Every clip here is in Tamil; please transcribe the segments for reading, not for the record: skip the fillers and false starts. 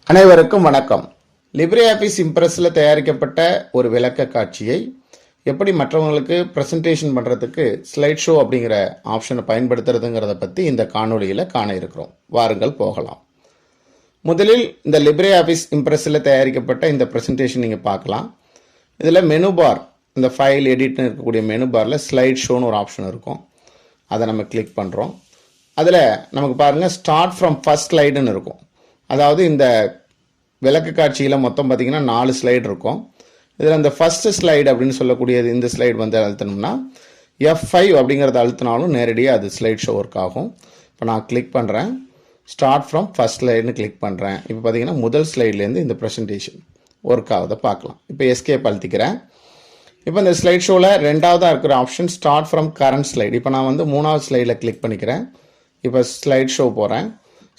அனைவருக்கும் வணக்கம். லிப்ரியாஃபிஸ் இம்ப்ரெஸ்ல தயாரிக்கப்பட்ட ஒரு விளக்க காட்சியை எப்படி மற்றவங்களுக்கு பிரசன்டேஷன் பண்ணுறதுக்கு ஸ்லைட் ஷோ அப்படிங்கிற ஆப்ஷனை பயன்படுத்துறதுங்கிறத பற்றி இந்த காணொலியில் காண இருக்கிறோம். வாருங்கள் போகலாம். முதலில் இந்த லிப்ரியாஃபிஸ் இம்ப்ரெஸ்ல தயாரிக்கப்பட்ட இந்த பிரசன்டேஷன் நீங்கள் பார்க்கலாம். இதில் மெனு பார், இந்த ஃபைல் எடிட்னு இருக்கக்கூடிய மெனு பாரில் ஸ்லைட் ஷோன்னு ஒரு ஆப்ஷன் இருக்கும். அதை நம்ம கிளிக் பண்ணுறோம். அதில் நமக்கு பாருங்கள் ஸ்டார்ட் ஃப்ரம் ஃபர்ஸ்ட் ஸ்லைடுன்னு இருக்கும். அதாவது இந்த விளக்க காட்சியில் மொத்தம் பார்த்திங்கன்னா 4 ஸ்லைடு இருக்கும். இதில் அந்த ஃபஸ்ட்டு ஸ்லைடு அப்படின்னு சொல்லக்கூடியது இந்த ஸ்லைடு வந்து அழுத்தணும்னா F5 அப்படிங்கிறத அழுத்தினாலும் நேரடியாக அது ஸ்லைட் ஷோ ஒர்க் ஆகும். இப்போ நான் கிளிக் பண்ணுறேன், ஸ்டார்ட் ஃப்ரம் ஃபஸ்ட் ஸ்லைடுன்னு கிளிக் பண்ணுறேன். இப்போ பார்த்திங்கன்னா முதல் ஸ்லைட்லேருந்து இந்த ப்ரெசன்டேஷன் ஒர்க் ஆகுதை பார்க்கலாம். இப்போ எஸ்கேப் அழுத்திக்கிறேன். இப்போ இந்த ஸ்லைட் ஷோவில் ரெண்டாவதாக இருக்கிற option start from current slide. இப்போ நான் வந்து 3வது ஸ்லைடில் கிளிக் பண்ணிக்கிறேன். இப்போ ஸ்லைட் ஷோ போகிறேன்.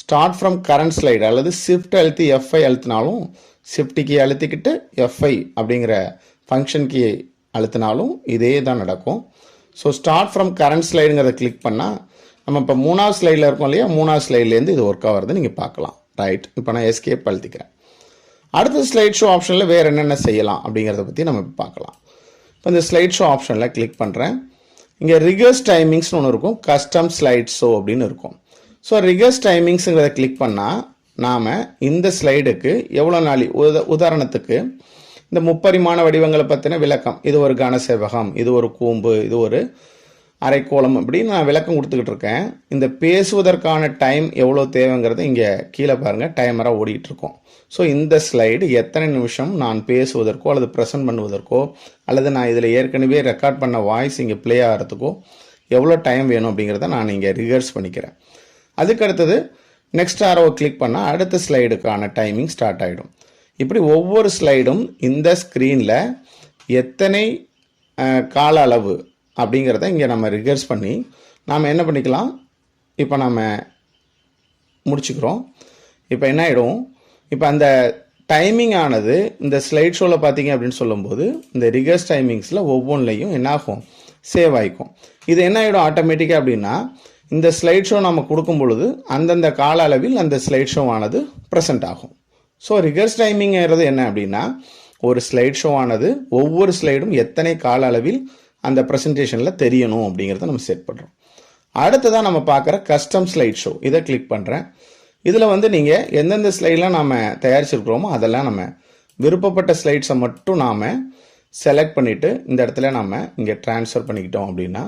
ஸ்டார்ட் ஃப்ரம் கரண்ட் ஸ்லைடு அல்லது ஷிஃப்ட் அழுத்தி F5 அழுத்தினாலும், ஷிஃப்ட் கீ அழுத்திக்கிட்டு F5 அப்படிங்கிற ஃபங்க்ஷன் கீ அழுத்தினாலும் இதே தான் நடக்கும். ஸோ ஸ்டார்ட் ஃப்ரம் கரண்ட் ஸ்லைடுங்கிறத கிளிக் பண்ணால் நம்ம இப்போ 3வது ஸ்லைடில் இருக்கோம் இல்லையா, 3வது ஸ்லைட்லேருந்து இது ஒர்க் ஆகிறது நீங்கள் பார்க்கலாம். ரைட், இப்போ நான் எஸ்கேப் அழுத்திக்கிறேன். அடுத்த ஸ்லைட் ஷோ ஆப்ஷனில் வேறு என்னென்ன செய்யலாம் அப்படிங்கிறத பற்றி நம்ம பார்க்கலாம். இப்போ இந்த ஸ்லைட் ஷோ ஆப்ஷனில் கிளிக் பண்ணுறேன். இங்கே ரிகர்ஸ் டைமிங்ஸ்னு ஒன்று இருக்கும், கஸ்டம் ஸ்லைட் ஷோ அப்படின்னு இருக்கும். ஸோ ரிகர்ஸ் டைமிங்ஸுங்கிறத கிளிக் பண்ணால் நாம் இந்த ஸ்லைடுக்கு எவ்வளோ நாள், உதாரணத்துக்கு இந்த முப்பரிமாண வடிவங்களை பற்றின விளக்கம், இது ஒரு கனசேவகம், இது ஒரு கூம்பு, இது ஒரு அரைக்கோளம் அப்படின்னு நான் விளக்கம் கொடுத்துக்கிட்டு இருக்கேன். இந்த பேசுவதற்கான டைம் எவ்வளோ தேவைங்கிறது இங்கே கீழே பாருங்கள் டைமராக ஓடிட்டுருக்கோம். ஸோ இந்த ஸ்லைடு எத்தனை நிமிஷம் நான் பேசுவதற்கோ அல்லது ப்ரெசென்ட் பண்ணுவதற்கோ அல்லது நான் இதில் ஏற்கனவே ரெக்கார்ட் பண்ண வாய்ஸ் இங்கே ப்ளே ஆகிறதுக்கோ எவ்வளோ டைம் வேணும் அப்படிங்கிறத நான் இங்கே ரிகர்ஸ் பண்ணிக்கிறேன். அதுக்கு அடுத்தது நெக்ஸ்ட் ஆரோவை கிளிக் பண்ணால் அடுத்த ஸ்லைடுக்கான டைமிங் ஸ்டார்ட் ஆகிடும். இப்படி ஒவ்வொரு ஸ்லைடும் இந்த ஸ்க்ரீனில் எத்தனை கால அளவு அப்படிங்கிறத இங்கே நம்ம ரிகர்ஸ் பண்ணி நாம் என்ன பண்ணிக்கலாம், இப்போ நம்ம முடிச்சுக்கிறோம். இப்போ என்ன ஆகிடும், இப்போ அந்த டைமிங் ஆனது இந்த ஸ்லைட் ஷோவில் பார்த்தீங்க அப்படின்னு சொல்லும்போது இந்த ரிகர்ஸ் டைமிங்ஸில் ஒவ்வொன்றிலையும் என்னாகும், சேவ் ஆகிக்கும். இது என்ன ஆகிடும் ஆட்டோமேட்டிக்காக அப்படின்னா, இந்த ஸ்லைட் ஷோ நம்ம கொடுக்கும் பொழுது அந்தந்த கால அளவில் அந்த ஸ்லைட் ஷோ ஆனது ப்ரெசென்ட் ஆகும். ஸோ ரிகர்ஸ் டைமிங்கிறது என்ன அப்படின்னா, ஒரு ஸ்லைட் ஷோ ஆனது ஒவ்வொரு ஸ்லைடும் எத்தனை கால அளவில் அந்த ப்ரெசன்டேஷனில் தெரியணும் அப்படிங்கிறத நம்ம செட் பண்ணுறோம். அடுத்ததான் நம்ம பார்க்குற கஸ்டம் ஸ்லைட் ஷோ, இதை கிளிக் பண்ணுறேன். இதில் வந்து நீங்கள் எந்தெந்த ஸ்லைட்லாம் நாம் தயாரிச்சிருக்கிறோமோ அதெல்லாம் நம்ம விருப்பப்பட்ட ஸ்லைட்ஸை மட்டும் நாம் செலக்ட் பண்ணிவிட்டு இந்த இடத்துல நம்ம இங்கே ட்ரான்ஸ்ஃபர் பண்ணிக்கிட்டோம் அப்படின்னா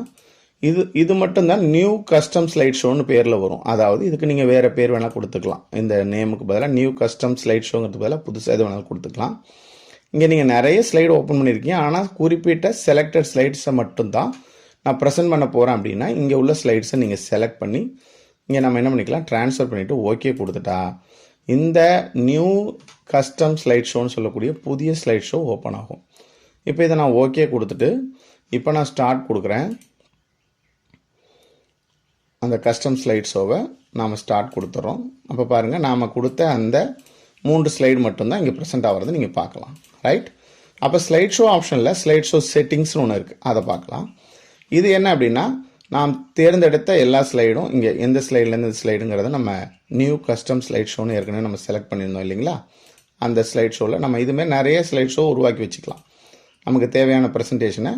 இது மட்டும்தான் நியூ கஸ்டம் ஸ்லைட் ஷோன்னு பேரில் வரும். அதாவது இதுக்கு நீங்கள் வேறு பேர் வேணால் கொடுத்துக்கலாம். இந்த நேமுக்கு பதிலாக நியூ கஸ்டம் ஸ்லைட் ஷோங்கிறதுக்கு பதிலாக புதுசாக எது வேணாலும் கொடுத்துக்கலாம். இங்கே நீங்கள் நிறைய ஸ்லைடு ஓப்பன் பண்ணியிருக்கீங்க, ஆனால் குறிப்பிட்ட செலக்டட் ஸ்லைட்ஸை மட்டும்தான் நான் ப்ரெசென்ட் பண்ண போகிறேன் அப்படின்னா இங்கே உள்ள ஸ்லைட்ஸை நீங்கள் செலக்ட் பண்ணி இங்கே நம்ம என்ன பண்ணிக்கலாம், ட்ரான்ஸ்ஃபர் பண்ணிவிட்டு ஓகே கொடுத்துட்டா இந்த நியூ கஸ்டம் ஸ்லைட் ஷோன்னு சொல்லக்கூடிய புதிய ஸ்லைட் ஷோ ஓப்பன் ஆகும். இப்போ இதை நான் ஓகே கொடுத்துட்டு இப்போ நான் ஸ்டார்ட் கொடுக்குறேன். அந்த கஸ்டம் ஸ்லைட் ஷோவை நாம் ஸ்டார்ட் கொடுத்துட்றோம். அப்போ பாருங்கள், நாம் கொடுத்த அந்த 3 ஸ்லைடு மட்டும்தான் இங்கே ப்ரெசென்ட் ஆகிறது நீங்கள் பார்க்கலாம். ரைட், அப்போ ஸ்லைட் ஷோ ஆப்ஷனில் ஸ்லைட் ஷோ செட்டிங்ஸ்னு ஒன்று இருக்குது, அதை பார்க்கலாம். இது என்ன அப்படின்னா, நாம் தேர்ந்தெடுத்த எல்லா ஸ்லைடும் இங்கே எந்த ஸ்லைட்லேருந்து இந்த ஸ்லைடுங்கிறத நம்ம நியூ கஸ்டம் ஸ்லைட் ஷோன்னு ஏற்கனவே நம்ம செலக்ட் பண்ணியிருந்தோம் இல்லைங்களா, அந்த ஸ்லைட் ஷோவில் நம்ம இதுமாதிரி நிறைய ஸ்லைட் ஷோ உருவாக்கி வச்சுக்கலாம். நமக்கு தேவையான ப்ரெசன்டேஷனை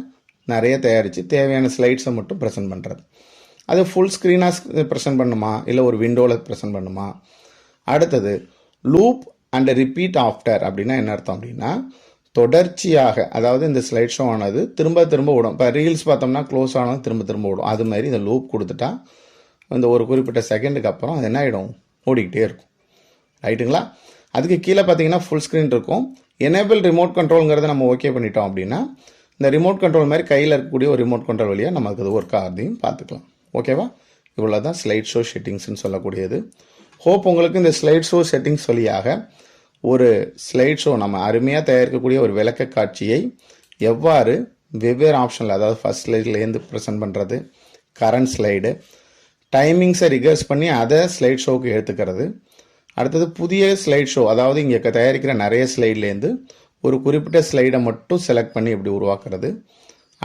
நிறைய தயாரித்து தேவையான ஸ்லைட்ஸை மட்டும் ப்ரெசென்ட் பண்ணுறது. அது ஃபுல் ஸ்க்ரீனாக ப்ரெசென்ட் பண்ணுமா இல்லை ஒரு விண்டோவில் ப்ரெசென்ட் பண்ணுமா. அடுத்தது லூப் அண்ட் ரிப்பீட் ஆஃப்டர் அப்படின்னா என்ன அர்த்தம் அப்படின்னா, தொடர்ச்சியாக, அதாவது இந்த ஸ்லைட் ஷோ ஆனது திரும்ப திரும்ப ஓடும். இப்போ ரீல்ஸ் பார்த்தோம்னா க்ளோஸ் ஆனது திரும்ப திரும்ப ஓடும். அது மாதிரி இந்த லூப் கொடுத்துட்டா இந்த ஒரு குறிப்பிட்ட செகண்டுக்கு அப்புறம் அது என்ன ஆகிடும், ஓடிக்கிட்டே இருக்கும். ரைட்டுங்களா. அதுக்கு கீழே பார்த்தீங்கன்னா ஃபுல் ஸ்க்ரீன் இருக்கும். எனேபிள் ரிமோட் கண்ட்ரோலுங்கிறத நம்ம ஓகே பண்ணிட்டோம் அப்படின்னா இந்த ரிமோட் கண்ட்ரோல் மாதிரி கையில் இருக்கக்கூடிய ஒரு ரிமோட் கண்ட்ரோல் வழியாக நமக்கு அது ஒர்க் ஆகிறதையும் பார்த்துக்கலாம். ஓகேவா, இவ்வளோ தான் ஸ்லைட் ஷோ செட்டிங்ஸ்ன்னு சொல்லக்கூடியது. ஹோப் உங்களுக்கு இந்த ஸ்லைட் ஷோ செட்டிங்ஸ் வழியாக ஒரு ஸ்லைட் ஷோ நம்ம அருமையாக தயாரிக்கக்கூடிய ஒரு விளக்க காட்சியை எவ்வாறு வெவ்வேறு ஆப்ஷனில், அதாவது ஃபஸ்ட் ஸ்லைட்லேருந்து ப்ரெசென்ட் பண்ணுறது, கரண்ட் ஸ்லைடு, டைமிங்ஸை ரிகர்ஸ் பண்ணி அதை ஸ்லைட் ஷோவுக்கு எடுத்துக்கிறது, அடுத்தது புதிய ஸ்லைட் ஷோ, அதாவது இங்கே தயாரிக்கிற நிறைய ஸ்லைட்லேருந்து ஒரு குறிப்பிட்ட ஸ்லைடை மட்டும் செலக்ட் பண்ணி எப்படி உருவாக்குறது,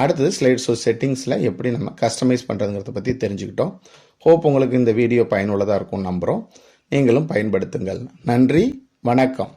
அடுத்தது ஸ்லைட் ஷோ செட்டிங்ஸில் எப்படி நம்ம கஸ்டமைஸ் பண்ணுறதுங்கிறத பற்றி தெரிஞ்சுக்கிட்டோம். ஹோப் உங்களுக்கு இந்த வீடியோ பயனுள்ளதாக இருக்கும் நம்புகிறோம். நீங்களும் பயன்படுத்துங்கள். நன்றி, வணக்கம்.